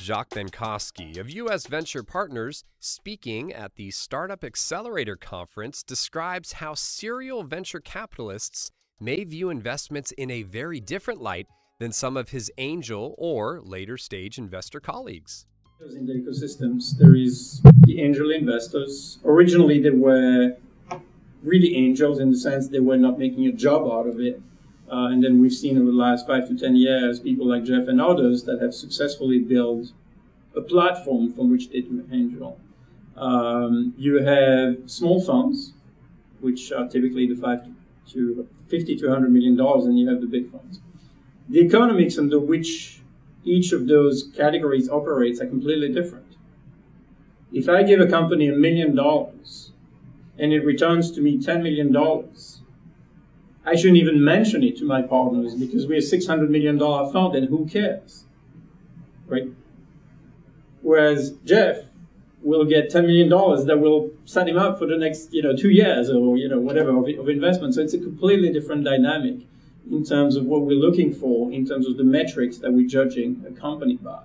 Jacques Benkoski of US Venture Partners, speaking at the Startup Accelerator Conference, describes how serial venture capitalists may view investments in a very different light than some of his angel or later stage investor colleagues. In the ecosystems, there is the angel investors. Originally, they were really angels in the sense they were not making a job out of it. And then we've seen over the last 5 to 10 years, people like Jeff and others that have successfully built a platform from which they do angel. You have small funds, which are typically the $50 to $100 million, and you have the big funds. The economics under which each of those categories operates are completely different. If I give a company $1 million and it returns to me $10 million, I shouldn't even mention it to my partners because we're a $600 million fund and who cares, right? Whereas Jeff will get $10 million that will set him up for the next 2 years or whatever of investment. So it's a completely different dynamic in terms of what we're looking for, in terms of the metrics that we're judging a company by.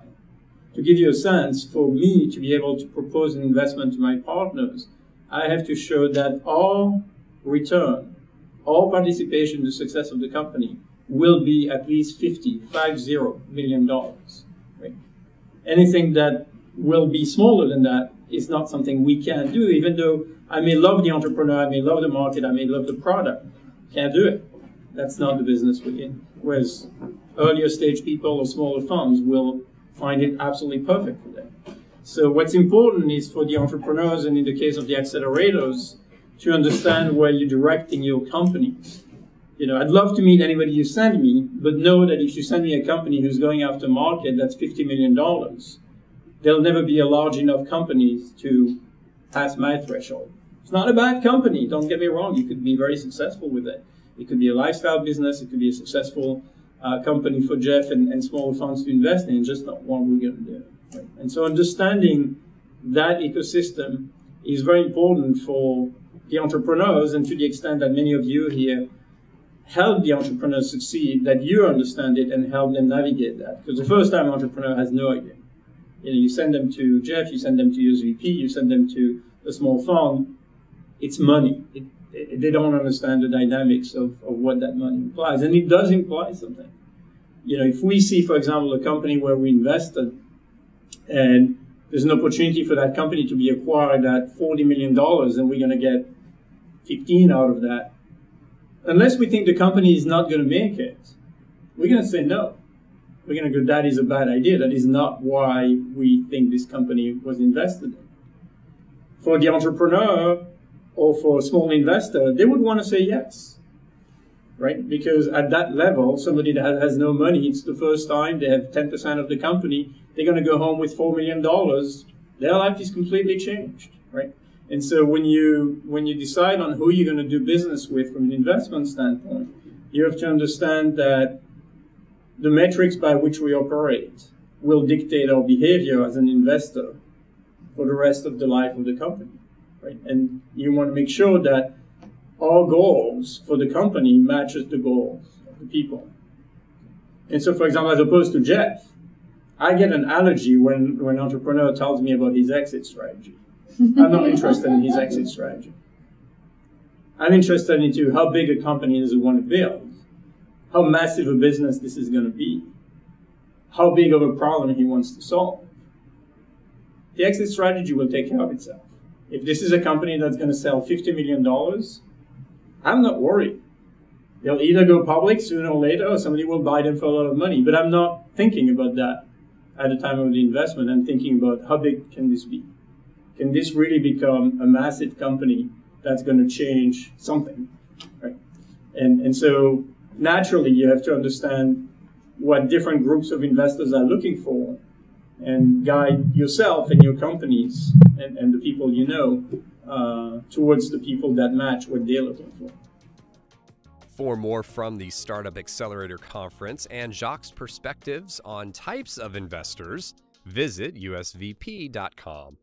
To give you a sense, for me to be able to propose an investment to my partners, I have to show that our return, our participation in the success of the company will be at least $50 million. Right? Anything that will be smaller than that is not something we can do, even though I may love the entrepreneur, I may love the market, I may love the product. Can't do it. That's not the business we're in. Whereas earlier stage people or smaller funds will find it absolutely perfect for them. So what's important is for the entrepreneurs, and in the case of the accelerators, to understand where you're directing your companies. I'd love to meet anybody you send me, but know that if you send me a company who's going after a market that's $50 million, there'll never be a large enough company to pass my threshold. It's not a bad company, don't get me wrong. You could be very successful with it. It could be a lifestyle business. It could be a successful company for Jeff and smaller funds to invest in, just not one we're going to do. Right? And so understanding that ecosystem is very important for the entrepreneurs, and to the extent that many of you here help the entrepreneurs succeed, that you understand it and help them navigate that. Because the first-time entrepreneur has no idea. You send them to Jeff, you send them to USVP, you send them to a small fund. It's money. They don't understand the dynamics of what that money implies. And it does imply something. If we see, for example, a company where we invested and there's an opportunity for that company to be acquired at $40 million and we're going to get 15 out of that, unless we think the company is not going to make it, we're going to say no. We're going to go, that is a bad idea. That is not why we think this company was invested in. For the entrepreneur, or for a small investor, they would want to say yes, right? Because at that level, somebody that has no money, it's the first time, they have 10% of the company, they're going to go home with $4 million. Their life is completely changed, right? And so when you decide on who you're going to do business with from an investment standpoint, you have to understand that the metrics by which we operate will dictate our behavior as an investor for the rest of the life of the company. Right? And you want to make sure that our goals for the company matches the goals of the people. And so, for example, as opposed to Jeff, I get an allergy when an entrepreneur tells me about his exit strategy. I'm not interested in his exit strategy. I'm interested into how big a company does he want to build, how massive a business this is going to be, how big of a problem he wants to solve. The exit strategy will take care of itself. If this is a company that's going to sell $50 million, I'm not worried. They'll either go public sooner or later, or somebody will buy them for a lot of money. But I'm not thinking about that at the time of the investment. I'm thinking about how big can this be? Can this really become a massive company that's going to change something? Right? And so naturally, you have to understand what different groups of investors are looking for, and guide yourself and your companies and the people you know towards the people that match what they're looking for. For more from the Startup Accelerator Conference and Jacques' perspectives on types of investors, visit usvp.com.